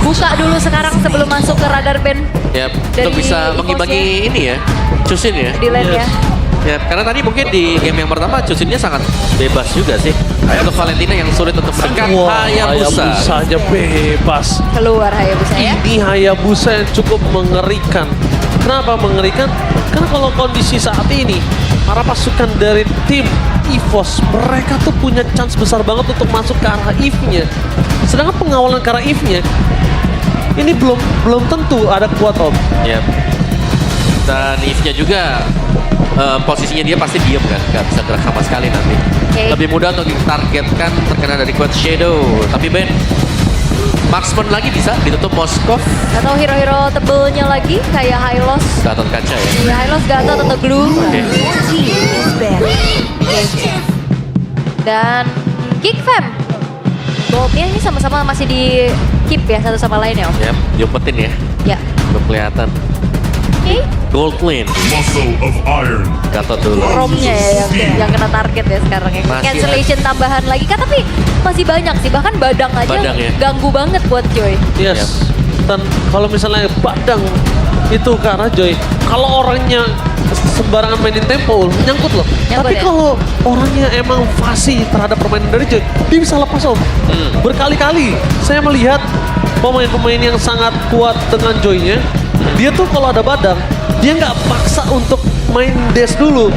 buka dulu sekarang sebelum masuk ke radar band. Yap, Dari untuk bisa mengimbangi ini ya, Chusin ya. di lane ya. Ya, karena tadi mungkin di game yang pertama Chusinnya sangat bebas juga sih. Untuk Valentina yang sulit untuk mendekat, Hayabusa. Hayabusanya bebas. Keluar Hayabusa ya. Ini Hayabusa yang cukup mengerikan. Kenapa mengerikan? Karena kalau kondisi saat ini, para pasukan dari tim EVOS, mereka tuh punya chance besar banget untuk masuk ke arah Eve-nya. Sedangkan pengawalan ke arah Eve-nya, ini belum tentu ada kuat Om. Yap. Dan Eve-nya juga posisinya dia pasti diem kan, nggak bisa gerak sama sekali nanti. Oke. Lebih mudah untuk ditargetkan terkena dari kuat Shadow. Tapi Ben, marksman lagi bisa ditutup Moskov. Atau hero-hero tebelnya lagi kayak Hylos. Gatot kaca ya. Iya, Hylos, Gatot atau Gloom. Oke. Dan Geek Fam. Goldnya ini sama-sama masih di keep ya satu sama lain ya Om. Yap, diumpetin ya. Ya. Belum kelihatan. Oke. Gold lane. Muscle of iron. Gatot dulu. Romnya ya yang kena target ya sekarang ya. Masih Cancellation tambahan lagi kan, tapi masih banyak sih, bahkan Badang aja Badang ya. ganggu banget buat Joy. Yes. Dan kalau misalnya Badang itu ke arah Joy, kalau orangnya sembarangan mainin tempo, nyangkut loh. Nyangkut Tapi ya? kalau orangnya emang fasih terhadap permainan dari Joy, dia bisa lepas Om. Berkali-kali saya melihat pemain-pemain yang sangat kuat dengan Joy-nya, dia tuh kalau ada Badang, dia nggak paksa untuk main dash dulu.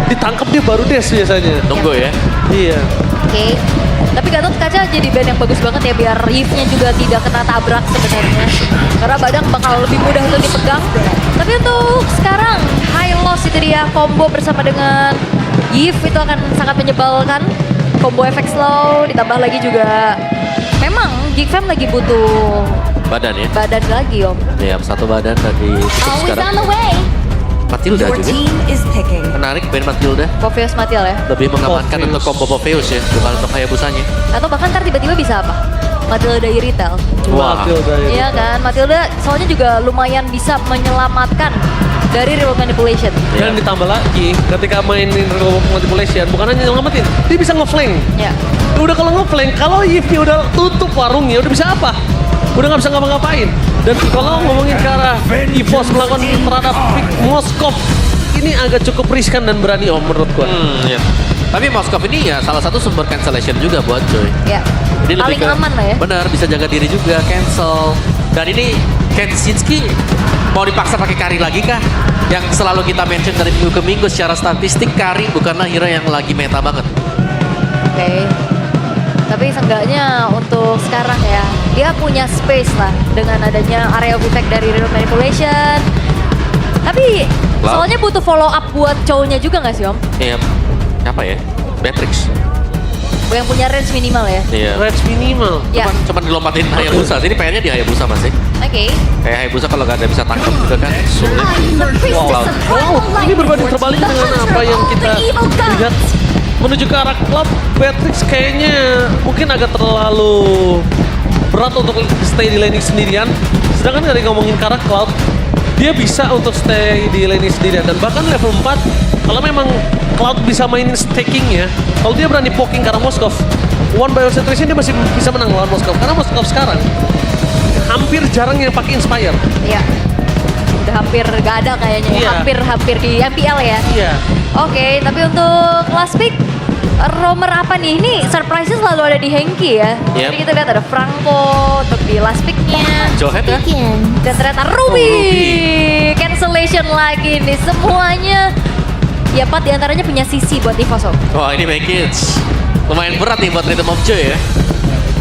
Ditangkap dia baru dash biasanya. Tunggu ya. Iya. Oke. Tapi Gatot kaca jadi band yang bagus banget ya, biar Eve-nya juga tidak kena tabrak sebenarnya. Karena Badang bakal lebih mudah untuk dipegang. Tapi untuk sekarang high loss itu dia combo bersama dengan Eve itu akan sangat menyebalkan. Combo efek slow ditambah lagi juga. Memang Geek Fam lagi butuh Badan ya. badan lagi Om. Yap, satu badan dan ditutup Always sekarang. on the way. Matilda Your juga. team is picking. Menarik Ben Matilda. Popheus Matiel ya. Lebih mengamankan Popheus. untuk combo Popheus ya, bukan untuk Hayabusanya. Atau bahkan ntar tiba-tiba bisa apa? Matilda Iritel. Wah. Matilda ya. Iya kan, Matilda soalnya juga lumayan bisa menyelamatkan dari remote manipulation. Iya. Dan ditambah lagi, ketika mainin remote manipulation, bukan hanya nyelamatin, dia bisa nge-flank. Ya. Udah kalau nge-flank, kalau Eve-nya udah tutup warungnya, udah bisa apa? Udah nggak bisa ngapa-ngapain. Dan kalau ngomongin ke arah EVOS melakukan terhadap Vic Moskov, ini agak cukup riskan dan berani Om menurut gua. Iya. Tapi Moskov ini ya salah satu sumber cancellation juga buat Joy. Ya. Ini Paling aman lah ya. Benar, bisa jaga diri juga, cancel. Dan ini Kenshinski mau dipaksa pakai Kari lagi kah? Yang selalu kita mention dari minggu ke minggu secara statistik, Kari bukanlah hero yang lagi meta banget. Oke. Tapi seenggaknya untuk sekarang ya, dia punya space lah dengan adanya area of effect dari remote manipulation. Tapi Wow. soalnya butuh follow up buat cowoknya juga nggak sih Om? Iya. Siapa ya? Beatrix. Yang punya range minimal ya. Iya. Range minimal. Ya. Cuman dilompatin Hayabusa. Ini PR-nya di Hayabusa masih. Oke. Kayak Hayabusa kalau nggak ada bisa tangkap juga kan sulit. I'm the priestess Wow. of primal Wow, light. ini berbanding terbalik The dengan hunter apa yang of kita the evil gods. lihat menuju ke arah klub. Beatrix kayaknya mungkin agak terlalu berat untuk stay di laning sendirian. Sedangkan dari ngomongin ke arah Cloud, dia bisa untuk stay di laning sendirian. Dan bahkan level 4, kalau memang Cloud bisa mainin stackingnya, kalau dia berani poking ke arah Moskov, one by one situation dia masih bisa menang lawan Moskov. Karena Moskov sekarang hampir jarang yang pakai Inspire. Iya. Udah hampir gak ada kayaknya ya. Iya. Hampir di MPL ya. Iya. Oke, tapi untuk last pick romer apa nih? Ini surprise-nya selalu ada di Hengki ya. Yep. Jadi kita lihat ada Franco untuk di last pick-nya. Johet ya? Begin. Dan ternyata Ruby. Cancellation lagi nih semuanya. Ya 4 diantaranya punya sisi buat EVOS Om. Wah, ini make it lumayan berat nih buat Rhythm of Joy ya.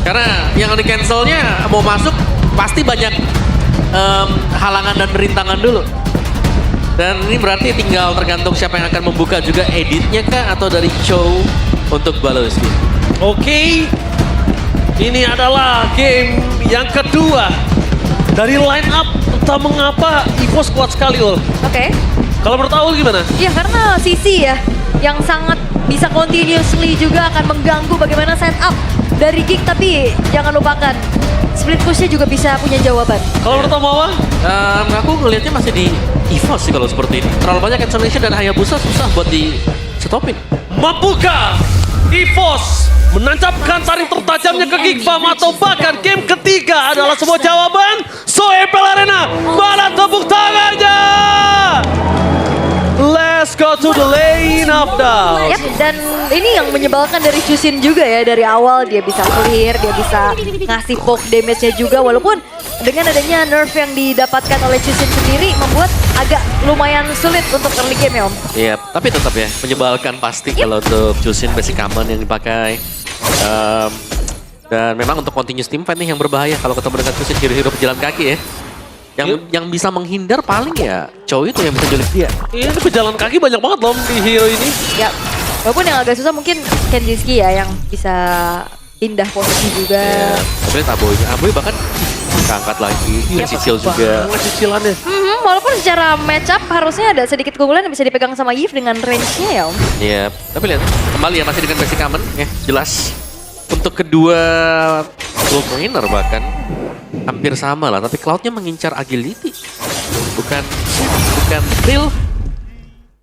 Karena yang di cancelnya mau masuk pasti banyak halangan dan rintangan dulu. Dan ini berarti tinggal tergantung siapa yang akan membuka juga editnya kah atau dari show untuk Baloski. Oke, ini adalah game yang kedua dari line up. Entah mengapa EVOS kuat sekali Ul. Oke. Kalau menurut Aul gimana? Ya karena sisi ya yang sangat bisa continuously juga akan mengganggu bagaimana setup dari Geek, tapi jangan lupakan split pushnya juga bisa punya jawaban. Kalau menurut Omawa? Aku ngelihatnya masih di EVOS sih kalau seperti ini. Terlalu banyak cancellation dan Hayabusa susah buat di stopin. Mampukah EVOS menancapkan taring tertajamnya ke Geekfam atau bahkan game ketiga adalah sebuah jawaban. So Apple Arena, mana tepuk tangannya? Let's go to the lane of down. Yap, dan ini yang menyebalkan dari Chusin juga ya. Dari awal dia bisa clear, dia bisa ngasih poke damage-nya juga. Walaupun dengan adanya nerf yang didapatkan oleh Chusin sendiri membuat agak lumayan sulit untuk early game ya Om. Iya, tapi tetap ya menyebalkan pasti kalau untuk Chusin basic common yang dipakai. Dan memang untuk continuous teamfight nih yang berbahaya kalau ketemu dengan Chusin hero-hero pejalan kaki ya. Yang bisa menghindar paling ya Chow itu yang bisa julik dia. Iya, ini pejalan kaki banyak banget loh di hero ini. Ya, walaupun yang agak susah mungkin Kenjiski ya yang bisa pindah posisi juga. Ya, tapi lihat Aboy bahkan keangkat lagi, cicil juga. Banget cicilannya. Walaupun secara matchup harusnya ada sedikit keunggulan yang bisa dipegang sama Yves dengan range-nya ya Om. Iya, tapi lihat kembali ya masih dengan basic common ya jelas. Untuk kedua gold winner bahkan hampir sama lah, tapi Cloud-nya mengincar agility. Bukan real.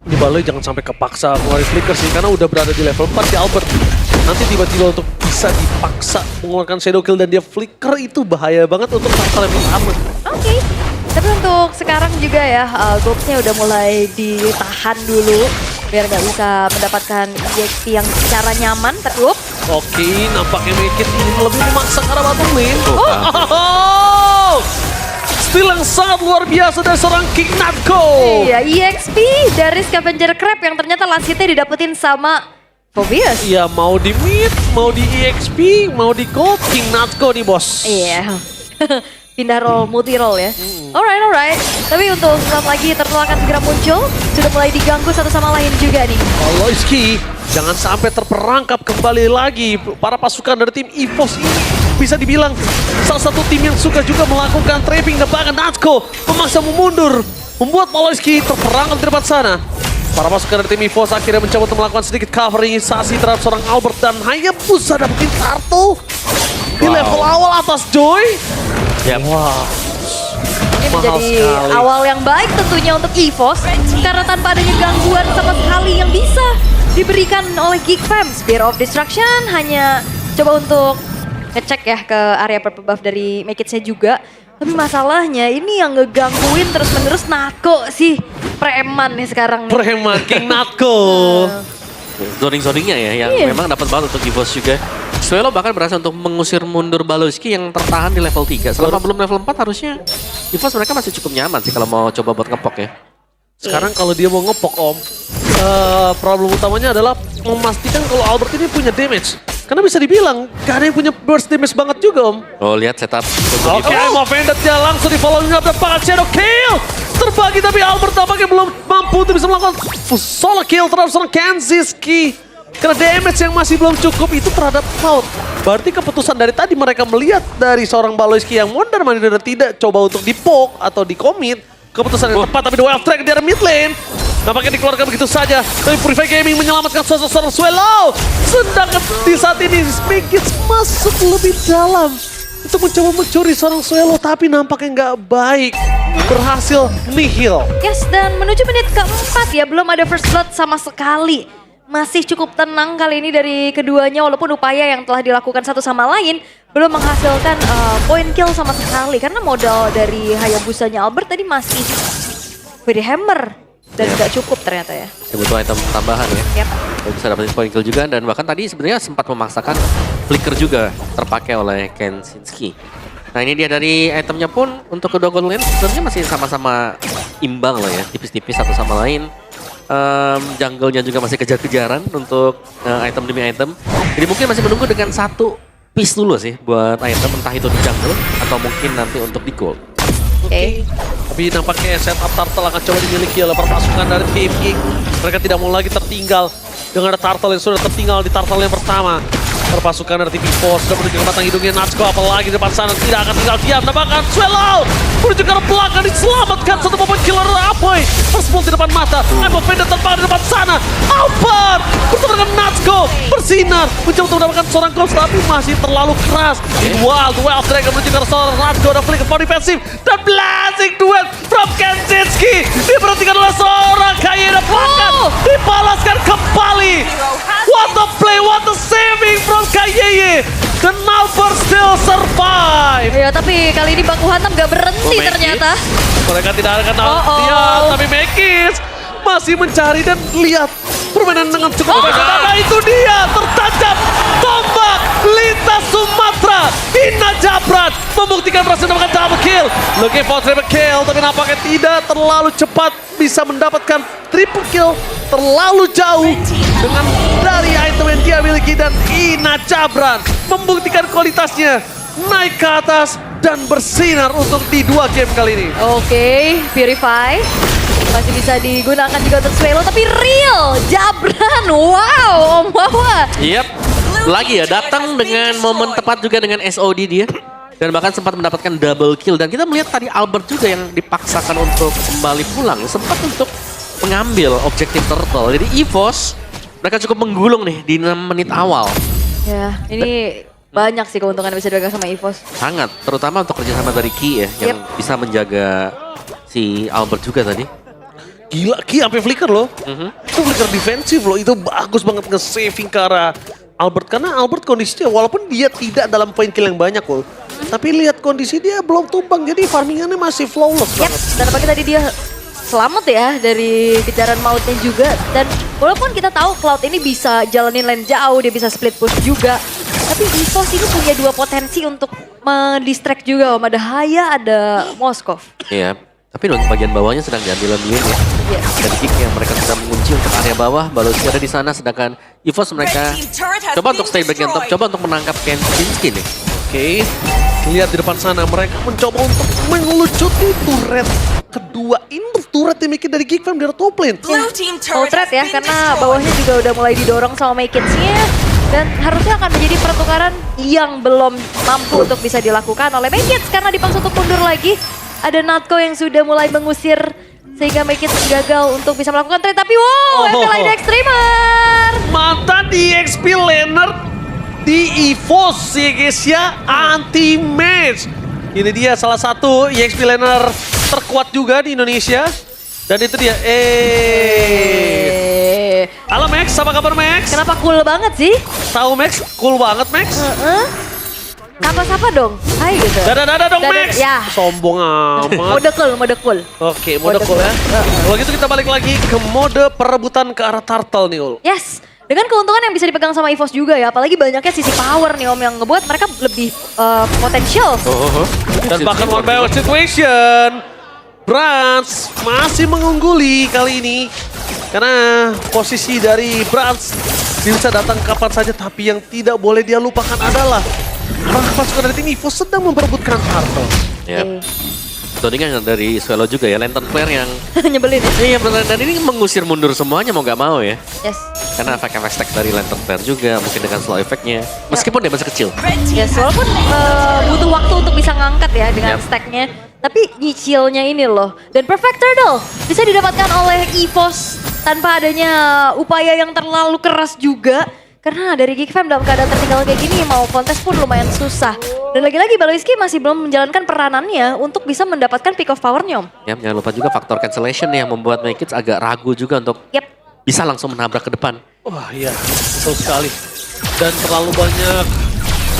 Ini Baloy jangan sampai kepaksa mengeluarkan flicker sih, karena udah berada di level 4 di Albert. Nanti tiba-tiba untuk bisa dipaksa mengeluarkan shadow kill dan dia flicker itu bahaya banget untuk Tartal yang aman. Oke. Tapi untuk sekarang juga ya, Gops-nya udah mulai ditahan dulu. Biar nggak bisa mendapatkan EXP yang secara nyaman. Tapi Oke, nampaknya Mekit ini lebih memaksa ke arah bottom lane. Steal yang sangat luar biasa dari seorang King Natko. iya, EXP dari Scavenger Crab yang ternyata last hit-nya didapetin sama Phobius. Iya, mau di mid, mau di EXP, mau di gold, King Natko nih bos. Iya. Pindah role, multi role ya. Alright. Tapi untuk saat lagi turtle akan segera muncul. Sudah mulai diganggu satu sama lain juga nih. Aloyski, jangan sampai terperangkap kembali lagi. Para pasukan dari tim EVOS ini bisa dibilang salah satu tim yang suka juga melakukan trapping dan bahkan Natko memaksa mundur. Membuat Aloyski terperangkap di depan sana. Para pasukan dari tim EVOS akhirnya mencoba untuk melakukan sedikit coveringisasi terhadap seorang Albert dan hanya bisa dapetin Turtle di level awal atas Joy. Ya. Wah. Ini Mahal menjadi sekali. awal yang baik tentunya untuk EVOS. Karena tanpa adanya gangguan sama sekali yang bisa diberikan oleh Geekfam. Spear of Destruction hanya coba untuk ngecek ya ke area purple buff dari Mekitsnya juga. Tapi masalahnya ini yang ngegangguin terus-menerus Nako sih. Preman nih sekarang nih. Preman King Natko. Zoning-zoningnya ya yang Iya. memang dapat banget untuk EVOS juga. Suelo bahkan berhasil untuk mengusir mundur Baloyski yang tertahan di level 3. Selama belum level 4 harusnya EVOS mereka masih cukup nyaman sih kalau mau coba buat ngepok ya. Sekarang kalau dia mau ngepok Om, problem utamanya adalah memastikan kalau Albert ini punya damage. Karena bisa dibilang gak ada yang punya burst damage banget juga Om. Oh lihat setup. Oke, I'm offended dia langsung di following up dan pakai shadow kill. Terbagi tapi Albert tampaknya belum mampu untuk bisa melakukan solo kill terhadap seorang Kenziski. Karena damage yang masih belum cukup itu terhadap Cloud. Berarti keputusan dari tadi mereka melihat dari seorang Baloyski yang mondar-mandir dan tidak coba untuk di-poke atau di-commit. Keputusan yang tepat tapi the wild track di area mid lane. Nampaknya dikeluarkan begitu saja. Tapi Purify Gaming menyelamatkan seorang Suelo. Sedangkan di saat ini Smigits masuk lebih dalam. Untuk mencoba mencuri seorang Suelo tapi nampaknya nggak baik. Berhasil nihil. Yes, dan menuju menit keempat ya belum ada first blood sama sekali. Masih cukup tenang kali ini dari keduanya walaupun upaya yang telah dilakukan satu sama lain belum menghasilkan point kill sama sekali. Karena modal dari Hayabusanya Albert tadi masih body hammer dan nggak cukup ternyata ya. Saya butuh item tambahan ya. Yap. Bisa dapetin point kill juga dan bahkan tadi sebenarnya sempat memaksakan flicker juga terpakai oleh Kensinski. Nah ini dia dari itemnya pun untuk kedua gold lane sebenarnya masih sama-sama imbang loh ya, tipis-tipis satu sama lain. Jungle-nya juga masih kejar-kejaran untuk item demi item. Jadi mungkin masih menunggu dengan satu piece dulu sih buat item entah itu di jungle atau mungkin nanti untuk di gold. Oke. Tapi nampaknya setup Turtle akan coba dimiliki oleh pasukan dari tim Geek. Mereka tidak mau lagi tertinggal dengan ada Turtle yang sudah tertinggal di Turtle yang pertama. Perpasukan dari tim EVOS sudah menuju ke batang hidungnya Natsko, apalagi di depan sana tidak akan tinggal diam. Nampaknya Suelo menuju ke arah belakang diselamatkan satu momen killer Apoy. First di depan mata, I'm offended tanpa di depan sana. Albert bertemu dengan Natsko bersinar mencoba untuk mendapatkan seorang ghost tapi masih terlalu keras. Wild Dragon menuju ke arah seorang Natsko dan flicker for defensive dan blazing duet from Kenzinski diperhatikan oleh seorang Kayeda belakang dibalaskan kembali. What a play, what a saving from seorang KYY. Dan Albert still survive. Ya tapi kali ini baku hantam gak berhenti Magis. ternyata. Mereka tidak akan Oh-oh. lihat, tapi Magis masih mencari dan lihat permainan dengan cukup baik. Nah, itu dia tertancap tombak lintas Sumatera. Ina Jabran membuktikan berhasil mendapatkan double kill. Looking for triple kill, tapi nampaknya tidak terlalu cepat bisa mendapatkan triple kill terlalu jauh dengan dari item yang dia miliki, dan Ina Jabran membuktikan kualitasnya naik ke atas dan bersinar untuk di 2 game kali ini. Oke, Purify. Masih bisa digunakan juga untuk Swelo, tapi real Jabran, wow, Om Wawa. Yep. Lagi ya, datang dengan momen tepat juga dengan SOD dia. Dan bahkan sempat mendapatkan double kill. Dan kita melihat tadi Albert juga yang dipaksakan untuk kembali pulang. Sempat untuk mengambil objektif turtle. Jadi EVOS, mereka cukup menggulung nih di 6 menit awal. Ya, ini banyak sih keuntungan yang bisa dipegang sama EVOS. Sangat, terutama untuk kerjasama dari Ki ya. Yang bisa menjaga si Albert juga tadi. Gila, Ki sampai flicker loh. Itu flicker defensif loh, itu bagus banget nge-saving ke arah Albert. Karena Albert kondisinya walaupun dia tidak dalam point kill yang banyak loh. Tapi lihat kondisi dia belum tumbang, jadi farmingannya masih flawless Yap, banget. dan apalagi tadi dia selamat ya dari kejaran mautnya juga. Dan walaupun kita tahu Cloud ini bisa jalanin lane jauh, dia bisa split push juga. Tapi EVOS ini punya 2 potensi untuk mendistract juga Om. Ada Haya, ada Moskov. Iya, tapi untuk bagian bawahnya sedang diambil lane ya. Iya. Dan Kick yang mereka sudah mengunci untuk area bawah, Balozi ada di sana, sedangkan EVOS mereka coba untuk stay bagian top, coba untuk menangkap Kenshin nih. Oke, lihat di depan sana mereka mencoba untuk mengelucuti turret kedua. Ini turret yang bikin dari Geek Fam dari top lane. Mau trade ya, karena bawahnya juga udah mulai didorong sama Makids-nya. Dan harusnya akan menjadi pertukaran yang belum mampu untuk bisa dilakukan oleh Makids. Karena dipaksa untuk mundur lagi. Ada Natko yang sudah mulai mengusir sehingga Makids gagal untuk bisa melakukan trade. Tapi wow, FLID Extremer! Mantan di XP laner di EVOS ya guys ya, anti-match. Ini dia salah satu EXP laner terkuat juga di Indonesia. Dan itu dia, halo Max, apa kabar Max? Kenapa cool banget sih? Tahu Max, cool banget Max. Sapa-sapa dong, hai gitu. Dadah dong Dadah, Max. ya. Sombong amat. Mode cool. Oke, mode cool ya. Kalau gitu kita balik lagi ke mode perebutan ke arah turtle nih Ul. Yes, dengan keuntungan yang bisa dipegang sama EVOS juga ya. Apalagi banyaknya sisi power nih Om yang ngebuat mereka lebih potensial. Dan bahkan one by one situation. Brans masih mengungguli kali ini. Karena posisi dari Brans bisa datang kapan saja. Tapi yang tidak boleh dia lupakan adalah pasukan dari tim EVOS sedang memperebutkan turtle. Ya. Tandingan dari Swelo juga ya, Lantern Flare yang Nyebelin ya. iya benar, dan ini mengusir mundur semuanya mau gak mau ya. Yes. Karena efek-efek stack dari Lantern Flare juga, mungkin dengan slow effect-nya. Meskipun dia masih kecil. Yes, walaupun butuh waktu untuk bisa ngangkat ya dengan Yap. stacknya. Tapi nyicilnya ini loh. Dan Perfect Turtle bisa didapatkan oleh EVOS tanpa adanya upaya yang terlalu keras juga. Karena dari Geek Fam dalam keadaan tertinggal kayak gini mau kontes pun lumayan susah. Dan lagi-lagi Baloiski masih belum menjalankan peranannya untuk bisa mendapatkan pick of power-nya Om. Ya, jangan lupa juga faktor cancellation nih yang membuat Makids agak ragu juga untuk Yap. bisa langsung menabrak ke depan. Wah iya, betul sekali. Dan terlalu banyak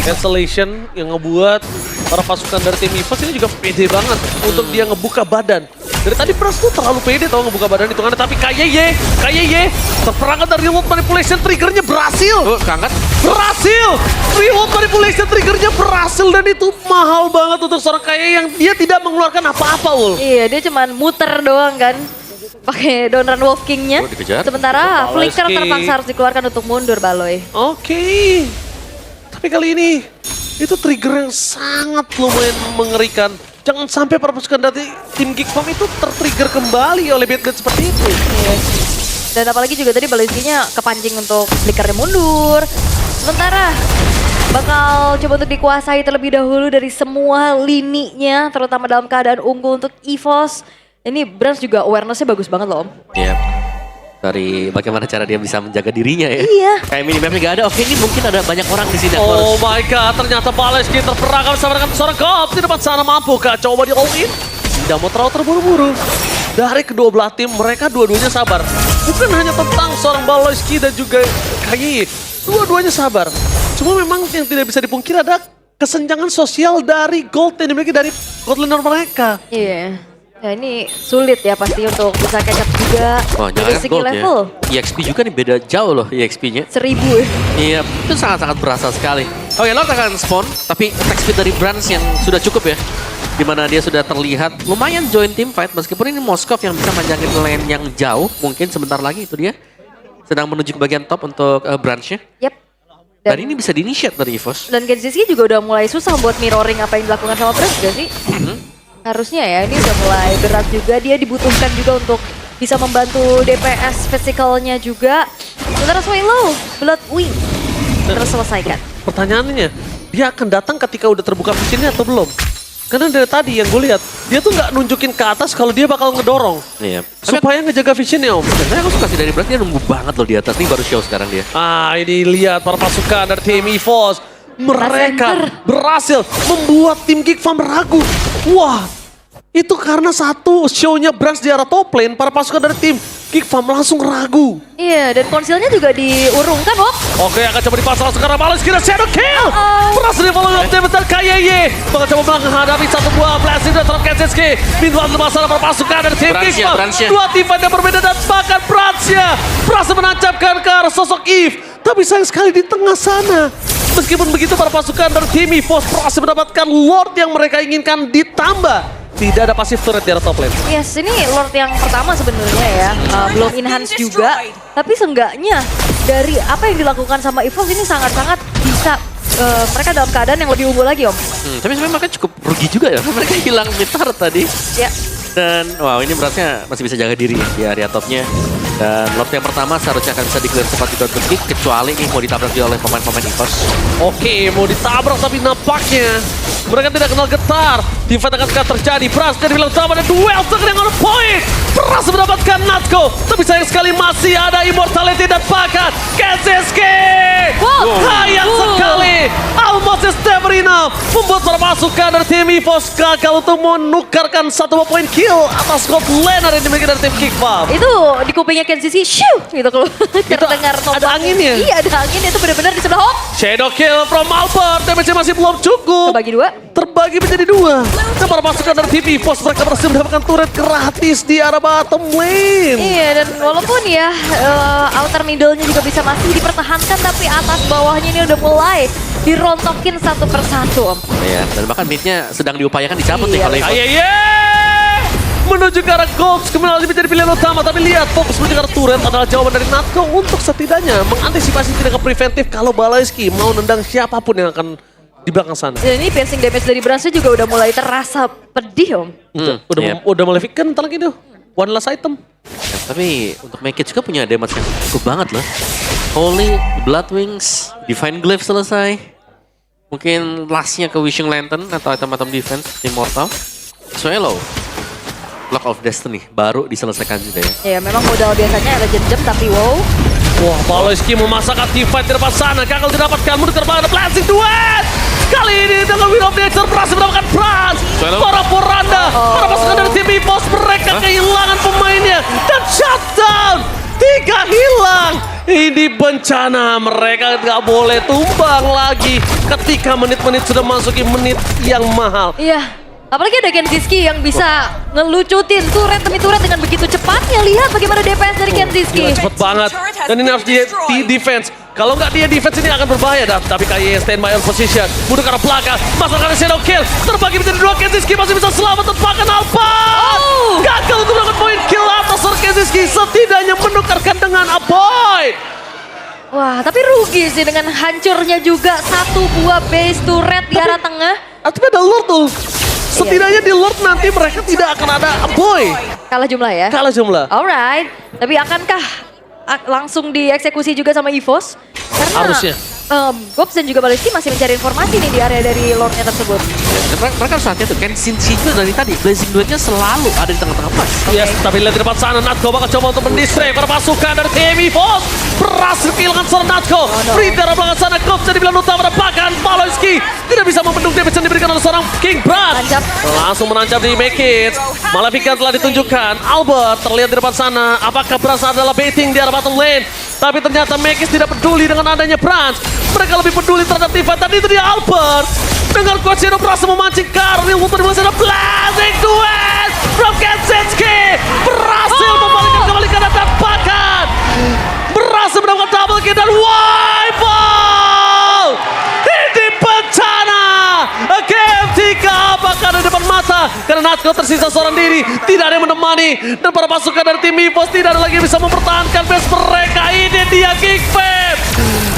cancellation yang ngebuat para pasukan dari tim EVOS ini juga pede banget untuk dia ngebuka badan. Dari tadi Pras tuh terlalu pede tau ngebuka badan hitungannya, tapi KYY terperangkap dari remote manipulation triggernya berhasil. Keangkat. Berhasil! Remote manipulation triggernya berhasil dan itu mahal banget untuk seorang KYY yang dia tidak mengeluarkan apa-apa Ul. Iya, dia cuman muter doang kan. Pakai Donran Wolf King-nya. Oh, dikejar. Sementara flicker Baloiski. terpaksa harus dikeluarkan untuk mundur Baloy. Oke. Tapi kali ini itu trigger yang sangat lumayan mengerikan. Jangan sampai para pasukan dari tim Geek Fam itu tertrigger kembali oleh bad guard seperti itu. Dan apalagi juga tadi Baloiski-nya kepancing untuk flickernya mundur. Sementara bakal coba untuk dikuasai terlebih dahulu dari semua lininya, terutama dalam keadaan unggul untuk EVOS. Ini Brans juga awareness-nya bagus banget loh Om. Iya. Dari bagaimana cara dia bisa menjaga dirinya ya. Iya. Kayak minimapnya gak ada, oke ini mungkin ada banyak orang di sini. Aku Oh harus- my god, ternyata Baloiski terperangkap bersama dengan seorang Gob di depan sana. Mampukah coba di all in? Tidak mau terlalu terburu-buru. Dari kedua belah tim, mereka dua-duanya sabar. Bukan hanya tentang seorang Baloiski dan juga KYY. Dua-duanya sabar. Cuma memang yang tidak bisa dipungkiri ada kesenjangan sosial dari gold yang dimiliki dari gold laner mereka. Iya. Ya ini sulit ya pasti untuk bisa catch up juga Wah, dari jangan segi gold level. ya. EXP juga nih beda jauh loh EXP-nya. 1000 ya. Iya, itu sangat-sangat berasa sekali. Oke, Lord akan spawn, tapi attack speed dari Brands yang sudah cukup ya. Dimana dia sudah terlihat lumayan join team fight, meskipun ini Moskov yang bisa manjangin lane yang jauh. Mungkin sebentar lagi itu dia sedang menuju ke bagian top untuk Brands-nya. Yep. Dan ini bisa di-initiate dari EVOS. Dan Kenziski juga udah mulai susah buat mirroring apa yang dilakukan sama Brand gak sih? Harusnya ya, ini udah mulai berat juga. Dia dibutuhkan juga untuk bisa membantu DPS physicalnya juga. Sementara Swallow, Blood Wing terselesaikan. Pertanyaannya, dia akan datang ketika udah terbuka visionnya atau belum? Karena dari tadi yang gue lihat, dia tuh nggak nunjukin ke atas kalau dia bakal ngedorong. Iya. Supaya ngejaga visionnya om. Sebenarnya aku suka sih dari Brands, dia nunggu banget loh di atas. Ini baru show sekarang dia. Ini lihat para pasukan dari tim EVOS. Mereka Center. berhasil membuat tim Geek Farm ragu. Wah, itu karena satu show-nya Brands di arah top lane, para pasukan dari tim Geek Farm langsung ragu. Iya, dan konsilnya juga diurungkan, Wok. Oke, akan coba dipasang sekarang Malas kira Shadow Kill. Uh-oh. Berhasil di follow up David dan KYY. Bakal coba menghadapi satu buah blessing dari Trump Kenziski. Meanwhile, masalah para pasukan dari tim Geek Bransnya, Farm. Bransnya. Dua tim fight yang berbeda dan bahkan Bransnya berhasil menancapkan ke arah sosok Eve. Tapi sayang sekali di tengah sana. Meskipun begitu para pasukan dari tim EVOS berhasil mendapatkan Lord yang mereka inginkan ditambah. Tidak ada pasif turret di arah top lane. Yes, ini Lord yang pertama sebenarnya ya. Belum enhance juga. Tapi seenggaknya dari apa yang dilakukan sama EVOS ini sangat-sangat bisa mereka dalam keadaan yang lebih unggul lagi, Om. Tapi sebenarnya mereka cukup rugi juga ya. Mereka hilang mid-tar tadi. Ya. Dan wow, ini Brandsnya masih bisa jaga diri di area topnya. Dan Lord yang pertama seharusnya akan bisa di-clear cepat di counter kick, kecuali nih mau ditabrak juga oleh pemain-pemain EVOS. Oke, mau ditabrak tapi nampaknya mereka tidak kenal getar. Di fight akan terjadi. Brans dari bilang utama dan duel yang on point. Berhasil mendapatkan Natko. Tapi sayang sekali masih ada Immortality dan bahkan Kenziski. Wow. Sayang sekali. Almost is never enough. Membuat para pasukan dari tim EVOS gagal untuk menukarkan satu poin kill atas gold laner yang dimiliki dari tim Geek Farm. Itu di kupingnya Kenziski, shoo, gitu kalau terdengar ada tombaknya. anginnya? Iya, ada angin. Itu benar-benar di sebelah Hawk. Shadow kill from Albert. Damage-nya masih belum cukup. Kebagi dua. Terbagi menjadi dua. Dan para pasukan dari tim EVOS mereka berhasil mendapatkan turret gratis di arah bottom lane. Iya, dan walaupun ya outer middle-nya juga bisa masih dipertahankan, tapi atas bawahnya ini udah mulai dirontokin satu persatu, Om. Iya, dan bahkan mid-nya sedang diupayakan dicabut nih Iya. oleh EVOS. Ayo, menuju ke arah Gold, kembali menjadi pilihan utama. Tapi lihat, fokus menuju ke arah turret adalah jawaban dari Natko untuk setidaknya mengantisipasi tindakan preventif kalau Balaiski mau nendang siapapun yang akan di belakang sana. Dan ini piercing damage dari Bransnya juga udah mulai terasa pedih, Om. Iya. Udah mulai kan ntar lagi tuh. One last item. Ya, tapi untuk make it juga punya damage yang cukup banget loh. Holy, Blood Wings, Divine Glaive selesai. Mungkin lastnya ke Wishing Lantern atau item-item defense Immortal. Swallow, Block of Destiny baru diselesaikan juga ya. Ya, memang modal biasanya ada jam tapi wow. Wah, Balaiski memasakkan team fight di depan sana. Gagal didapatkan, mudah terbang ada blessing duet. Kali ini dengan Will of Nature berhasil mendapatkan Brans. Swallow. Para Poranda, para pasukan dari tim EVOS mereka kehilangan pemainnya. Dan shutdown, 3 hilang. Ini bencana, mereka nggak boleh tumbang lagi ketika menit-menit sudah masuki menit yang mahal. Iya. Apalagi ada Kenziski yang bisa ngelucutin turret demi turret dengan begitu cepatnya. Lihat bagaimana DPS dari Kenziski. Gila, cepet banget. Dan ini harus di defense. Kalau nggak dia defense ini akan berbahaya. Tapi KYY standby on position. Mudah ke arah belakang. Masalahkan Shadow Kill. Terbagi menjadi 2. Kenziski masih bisa selamat. Tepakan Alpha. Gagal untuk mendapatkan poin kill atas Kenziski. Setidaknya menukarkan dengan Aboy. Wah, tapi rugi sih dengan hancurnya juga satu buah base turret di arah tengah. Tapi ada Lord tuh. Setidaknya di Lord nanti mereka tidak akan ada Aboy. Kalah jumlah ya. Kalah jumlah. Alright, tapi akankah langsung dieksekusi juga sama EVOS? Karena Harusnya. Gops dan juga Balaiski masih mencari informasi nih di area dari Lordnya tersebut. Dan mereka harus hati-hati tuh, Kenziski juga dari tadi, Blazing Duetnya selalu ada di tengah-tengah pas. Yes, tapi lihat di depan sana Natko bakal coba untuk mendistray para pasukan dari tim EVOS. Berhasil kehilangan seorang Natko. Free dari belakang sana, Gops jadi bilang utama dan bahkan Balaiski tidak bisa membendung damage yang diberikan oleh seorang King Brad. Tancap. Langsung menancap di Make It. Malefican telah ditunjukkan. Albert terlihat di depan sana. Apakah berasa adalah baiting di arah bottom lane? Tapi ternyata Magis tidak peduli dengan adanya Brans. Mereka lebih peduli terhadap Tifa. Tadi itu dia Albert. Dengan Coachino berhasil memancing Karil. Untuk berhasil blazing duet from Kensinski. Berhasil membalikkan kembali ke dan bahkan berhasil mendapatkan double kill dan wipeout. Ini bencana. Game 3 apakah ada di depan mata? Karena Natsko tersisa seorang diri. Tidak ada yang menemani. Dan para pasukan dari tim EVOS tidak ada lagi yang bisa mempertahankan base mereka. Ini dia King Fam.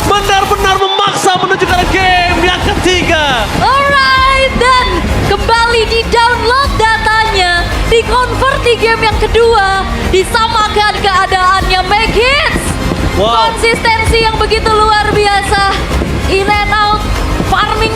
Benar-benar memaksa menuju ke game yang ketiga. Alright, dan kembali di-download datanya, di-convert di game yang kedua, disamakan keadaannya Magis. Wow. Konsistensi yang begitu luar biasa, in and out, farming